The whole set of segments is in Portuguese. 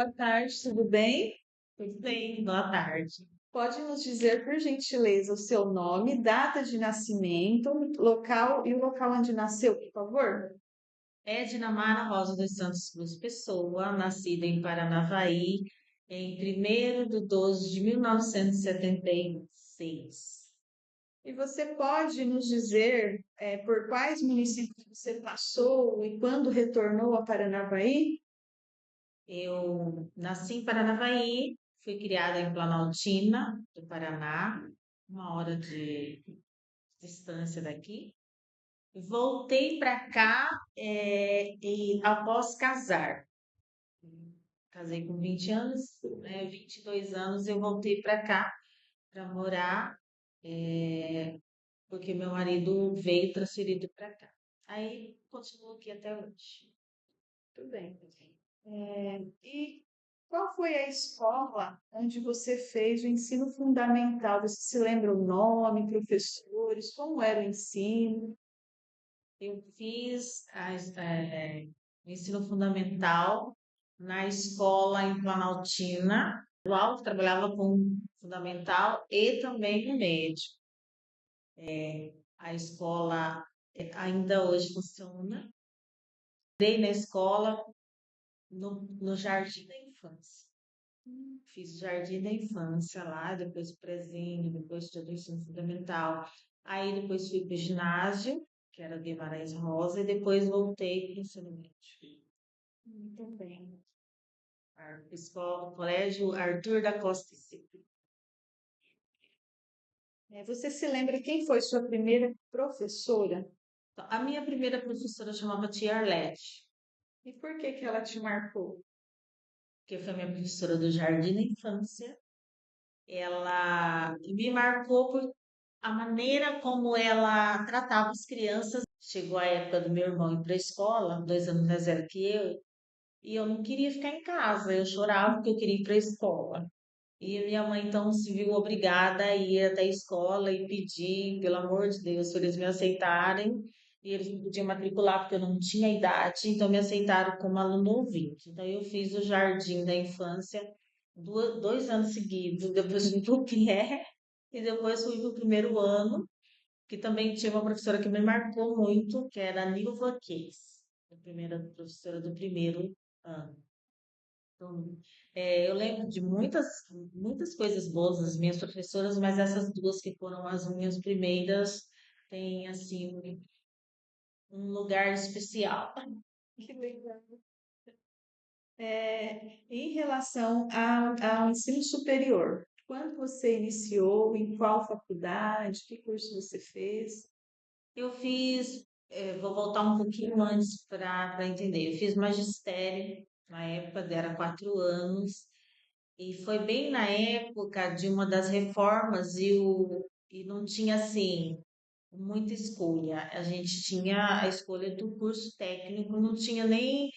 boa tarde, tudo bem? Tudo bem, boa tarde. Pode nos dizer, por gentileza, o seu nome, data de nascimento, local e o local onde nasceu, por favor? Edna Mara Rosa dos Santos Cruz Pessoa, nascida em Paranavaí, em 1º de 12 de 1976. E você pode nos dizer, por quais municípios você passou e quando retornou a Paranavaí? Eu nasci em Paranavaí, fui criada em Planaltina, do Paraná, 1 hora de distância daqui. Voltei para cá, após casar. Casei com 20 anos, 22 anos eu voltei para cá para morar, é, porque meu marido veio transferido para cá. Aí continuo aqui até hoje. Tudo bem. E qual foi a escola onde você fez o ensino fundamental? Você se lembra o nome, professores, como era o ensino? Eu fiz o ensino fundamental na escola em Planaltina. No alto trabalhava com fundamental e também no médio. A escola ainda hoje funciona. Dei na escola no Jardim da Infância. Fiz o Jardim da Infância lá, depois o prezinho, depois todo o ensino fundamental. Aí depois fui para o ginásio, que era Guimarães Rosa, e depois voltei para o ensino médio. Muito bem. Colégio Arthur da Costa e Silva. Você se lembra quem foi sua primeira professora? Então, a minha primeira professora chamava Tia Arlete, E por que que ela te marcou? que foi minha professora do Jardim da Infância. Ela me marcou por a maneira como ela tratava as crianças. Chegou a época do meu irmão ir para a escola, 2 anos mais velho que eu, e eu não queria ficar em casa, eu chorava porque eu queria ir para a escola. E a minha mãe então se viu obrigada a ir até a escola e pedir, pelo amor de Deus, para eles me aceitarem. E eles não podiam matricular porque eu não tinha idade, então me aceitaram como aluno ouvinte. Então eu fiz o Jardim da Infância 2 anos seguidos, depois fui para o pré e depois fui para o primeiro ano, que também tinha uma professora que me marcou muito, que era a Nilva Case, a primeira professora do primeiro ano. Então, eu lembro de muitas coisas boas das minhas professoras, mas essas duas que foram as minhas primeiras têm, assim, um lugar especial. Que legal. Em relação ao ensino superior, quando você iniciou, em qual faculdade, que curso você fez? Eu fiz, vou voltar um pouquinho antes para entender. Eu fiz magistério, na época era 4 anos, e foi bem na época de uma das reformas e não tinha, assim, muita escolha. A gente tinha a escolha do curso técnico, não tinha nem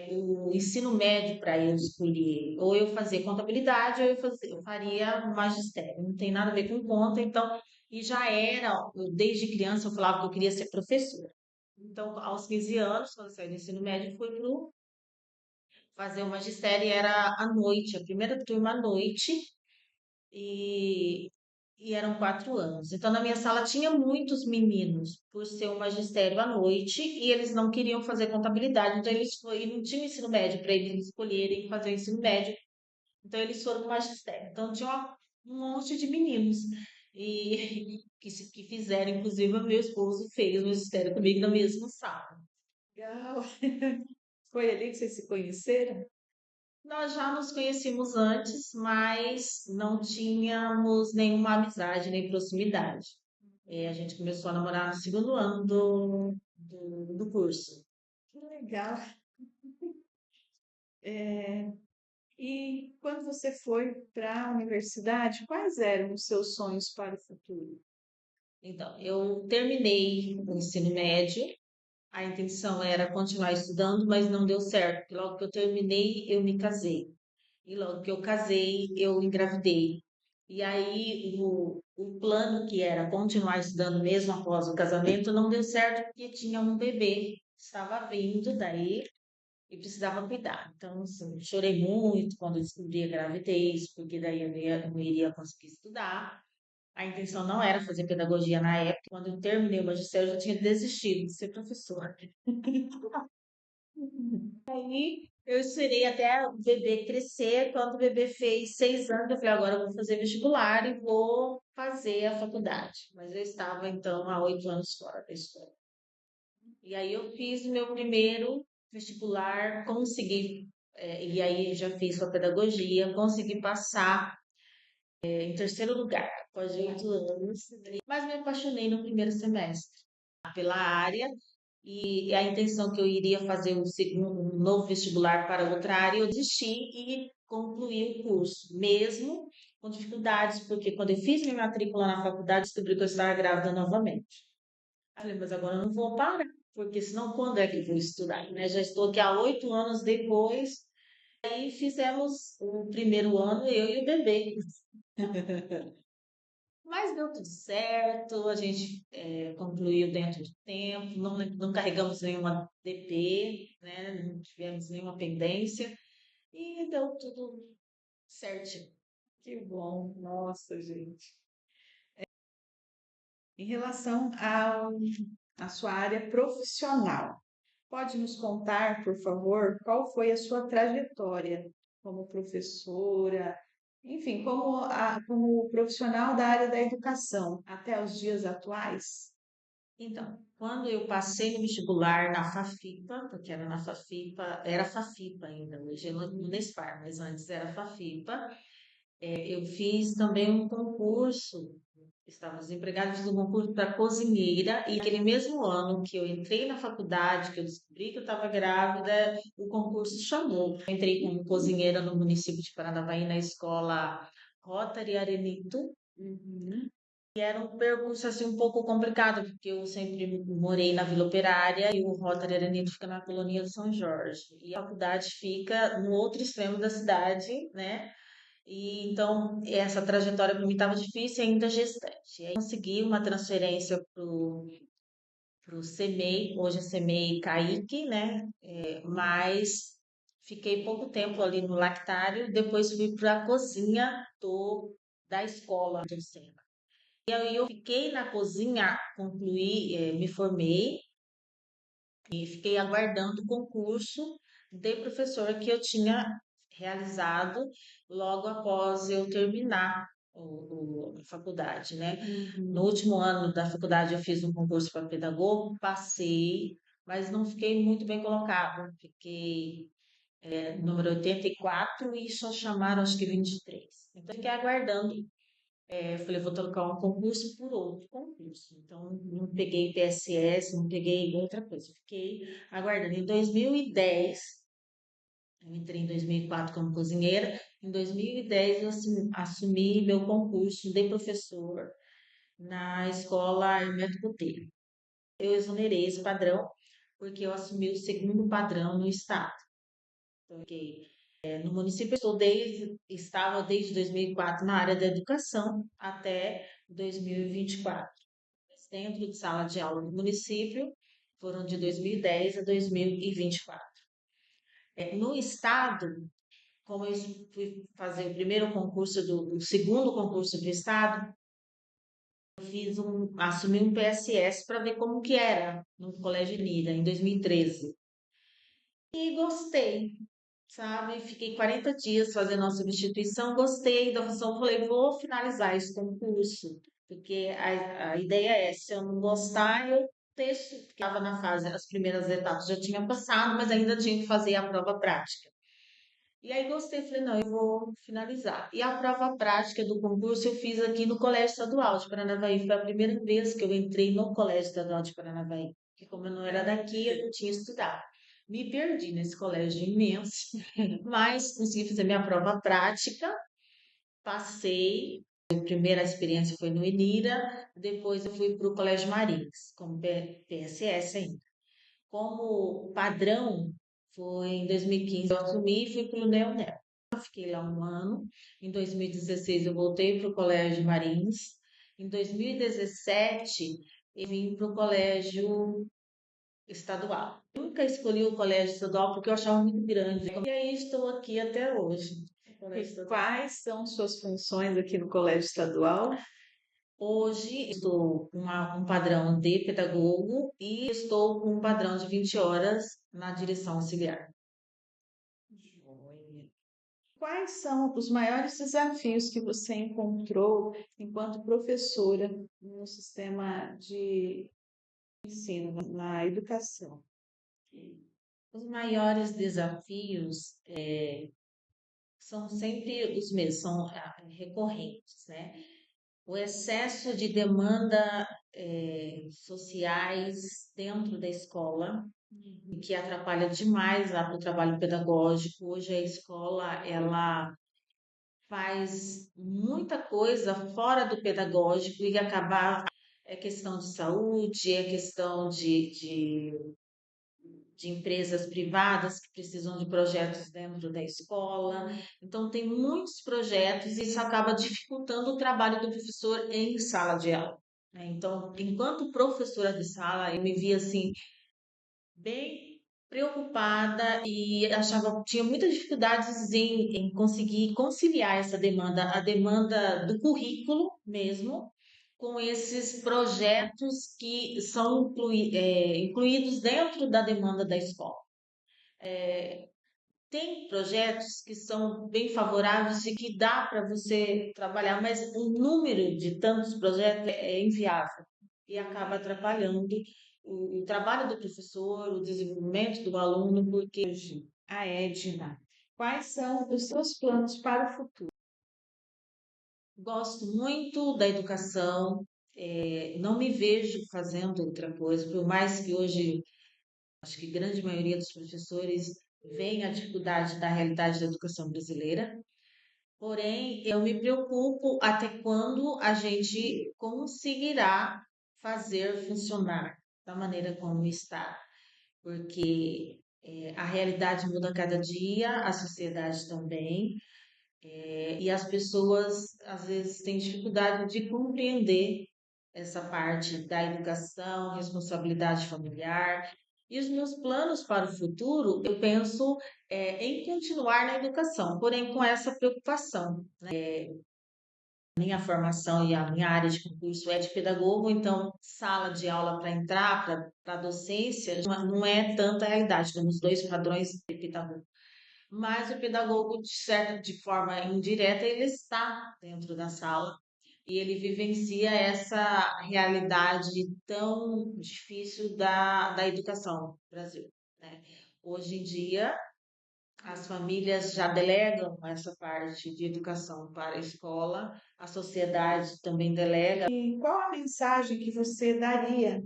o ensino médio para eu escolher. Ou eu fazia contabilidade, ou eu faria magistério. Não tem nada a ver com conta, então, e já era, desde criança eu falava que eu queria ser professora. Então, aos 15 anos, quando eu saí do ensino médio, fui fazer o magistério, e era à noite, a primeira turma à noite, e, e eram 4 anos. Então, na minha sala tinha muitos meninos, por ser um magistério à noite, e eles não queriam fazer contabilidade, então e não tinha ensino médio para eles escolherem fazer o ensino médio, então eles foram para o magistério. Então, tinha um monte de meninos. E que fizeram, inclusive, o meu esposo fez o magistério comigo na mesma sala. Legal. Foi ali que vocês se conheceram? Nós já nos conhecíamos antes, mas não tínhamos nenhuma amizade nem proximidade. A gente começou a namorar no segundo ano do curso. Que legal. É, e quando você foi para a universidade, quais eram os seus sonhos para o futuro? Então, eu terminei o ensino médio, a intenção era continuar estudando, mas não deu certo, porque logo que eu terminei, eu me casei. E logo que eu casei, eu engravidei. E aí, o plano que era continuar estudando mesmo após o casamento não deu certo, porque tinha um bebê que estava vindo daí. e precisava cuidar. Então, assim, chorei muito quando descobri a gravidez, porque daí eu não iria conseguir estudar. A intenção não era fazer pedagogia na época. Quando eu terminei o magistério, eu já tinha desistido de ser professora. Aí eu esperei até o bebê crescer. Quando o bebê fez 6 anos, eu falei, agora eu vou fazer vestibular e vou fazer a faculdade. Mas eu estava, então, há 8 anos fora da escola. E aí eu fiz o meu primeiro vestibular, consegui, e aí já fiz com a pedagogia, consegui passar, em terceiro lugar, após 8 anos, mas me apaixonei no primeiro semestre pela área e a intenção que eu iria fazer um novo vestibular para outra área, eu desisti e concluí o curso, mesmo com dificuldades, porque quando eu fiz minha matrícula na faculdade, descobri que eu estava grávida novamente. Eu falei, mas agora eu não vou parar, porque senão quando é que eu vou estudar, né? Já estou aqui há 8 anos depois, e fizemos o primeiro ano, eu e o bebê. Mas deu tudo certo, a gente concluiu dentro do tempo, não carregamos nenhuma DP, né? Não tivemos nenhuma pendência e deu tudo certinho. Que bom, nossa, gente. Em relação à sua área profissional, pode nos contar, por favor, qual foi a sua trajetória como professora, enfim, como profissional da área da educação até os dias atuais? Então, quando eu passei no vestibular na Fafipa, porque era na Fafipa, era Fafipa ainda, hoje é no Unespar, mas antes era Fafipa, eu fiz também um concurso, estava desempregada, fiz um concurso para cozinheira, e aquele mesmo ano que eu entrei na faculdade, que eu descobri que eu estava grávida, o concurso chamou. Eu entrei como cozinheira no município de Paranavaí, na escola Rotary Arenito, Uhum. e era um percurso assim um pouco complicado, porque eu sempre morei na Vila Operária e o Rotary Arenito fica na colonia de São Jorge. E a faculdade fica no outro extremo da cidade, né? E então essa trajetória para mim estava difícil e ainda gestante. Aí consegui uma transferência para o CEMEI, hoje é CEMEI Caique, né? Mas fiquei pouco tempo ali no lactário, depois fui para a cozinha da escola do Sena. E aí eu fiquei na cozinha, concluí, me formei e fiquei aguardando o concurso de professor que eu tinha realizado logo após eu terminar a faculdade, né? No Uhum. último ano da faculdade eu fiz um concurso para pedagogo, passei, mas não fiquei muito bem colocado. Fiquei número 84 e só chamaram acho que 23. Então fiquei aguardando. Eu falei, vou trocar um concurso por outro concurso. Então, não peguei PSS, não peguei outra coisa. Fiquei aguardando. Em 2010, eu entrei em 2004 como cozinheira. Em 2010, eu assumi meu concurso de professor na escola Hermeto Botelho. Eu exonerei esse padrão porque eu assumi o segundo padrão no estado. Então, eu fiquei, no município, estava desde 2004 na área da educação até 2024. Dentro de sala de aula do município, foram de 2010 a 2024. No estado, como eu fui fazer o primeiro concurso o segundo concurso do estado, eu assumi um PSS para ver como que era no Colégio Lira, em 2013. E gostei, sabe? Fiquei 40 dias fazendo a substituição, gostei da função, falei, vou finalizar esse concurso, porque a ideia é, se eu não gostar, eu texto, que estava na fase, as primeiras etapas já tinha passado, mas ainda tinha que fazer a prova prática. E aí gostei, falei, não, eu vou finalizar. E a prova prática do concurso eu fiz aqui no Colégio Estadual de Paranavaí. Foi a primeira vez que eu entrei no Colégio Estadual de Paranavaí. Porque como eu não era daqui, eu não tinha estudado. Me perdi nesse colégio imenso, mas consegui fazer minha prova prática, passei. A primeira experiência foi no Enira, depois eu fui para o Colégio Marins, como PSS ainda. Como padrão, foi em 2015 eu assumi e fui para o Neonel. Fiquei lá um ano. Em 2016 eu voltei para o Colégio Marins. Em 2017 eu vim para o Colégio estadual. Nunca escolhi o colégio estadual porque eu achava muito grande. E aí estou aqui até hoje. E quais são suas funções aqui no colégio estadual? Hoje estou com um padrão de pedagogo e estou com um padrão de 20 horas na direção auxiliar. Joia. Quais são os maiores desafios que você encontrou enquanto professora no sistema de ensino, na educação? Os maiores desafios são sempre os mesmos, são recorrentes, né? O excesso de demanda sociais dentro da escola, que atrapalha demais o trabalho pedagógico. Hoje a escola, ela faz muita coisa fora do pedagógico e acaba é questão de saúde, é questão de empresas privadas que precisam de projetos dentro da escola. Então, tem muitos projetos e isso acaba dificultando o trabalho do professor em sala de aula, né? Então, enquanto professora de sala, eu me via assim, bem preocupada e achava tinha muitas dificuldades em conseguir conciliar essa demanda, a demanda do currículo mesmo, com esses projetos que são incluídos dentro da demanda da escola. Tem projetos que são bem favoráveis e que dá para você trabalhar, mas o número de tantos projetos é inviável e acaba atrapalhando o trabalho do professor, o desenvolvimento do aluno, porque Hoje, a Edna, quais são os seus planos para o futuro? gosto muito da educação, não me vejo fazendo outra coisa, por mais que hoje acho que a grande maioria dos professores veem a dificuldade da realidade da educação brasileira. Porém, eu me preocupo até quando a gente conseguirá fazer funcionar da maneira como está, porque a realidade muda a cada dia, a sociedade também, e as pessoas às vezes têm dificuldade de compreender essa parte da educação, responsabilidade familiar. E os meus planos para o futuro, eu penso em continuar na educação, porém com essa preocupação. Minha formação e a minha área de concurso é de pedagogo, então sala de aula para entrar para a docência não é tanta a realidade, temos dois padrões de pedagogo. Mas o pedagogo, de forma indireta, ele está dentro da sala e ele vivencia essa realidade tão difícil da educação no Brasil, né? Hoje em dia, as famílias já delegam essa parte de educação para a escola, a sociedade também delega. E qual a mensagem que você daria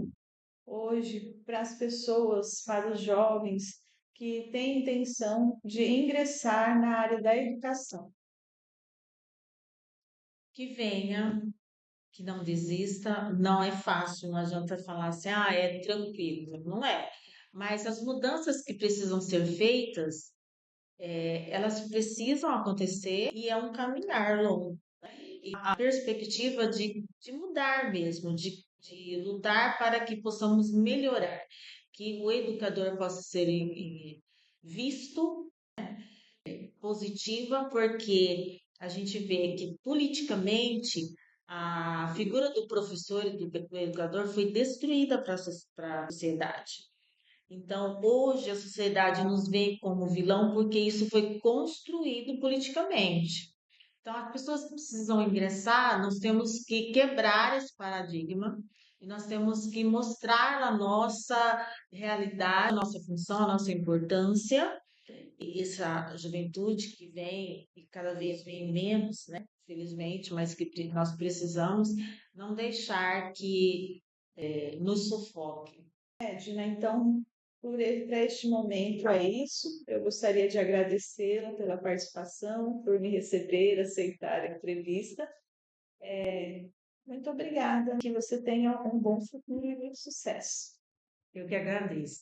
hoje para as pessoas, para os jovens que têm intenção de ingressar na área da educação? Que venha, que não desista, não é fácil, não adianta falar assim, é tranquilo, não é. Mas as mudanças que precisam ser feitas, elas precisam acontecer e é um caminhar longo. E a perspectiva de mudar mesmo, de lutar para que possamos melhorar, que o educador possa ser visto positiva, porque a gente vê que politicamente a figura do professor e do educador foi destruída para a sociedade. Então, hoje a sociedade nos vê como vilão porque isso foi construído politicamente. Então, as pessoas que precisam ingressar, nós temos que quebrar esse paradigma e nós temos que mostrar a nossa realidade, a nossa função, a nossa importância. E essa juventude que vem e cada vez vem menos, né? Felizmente, mas que nós precisamos não deixar que nos sufoque. Edna, então, para este momento é isso. Eu gostaria de agradecê-la pela participação, por me receber, aceitar a entrevista. Muito obrigada. Que você tenha um bom futuro e muito sucesso. Eu que agradeço.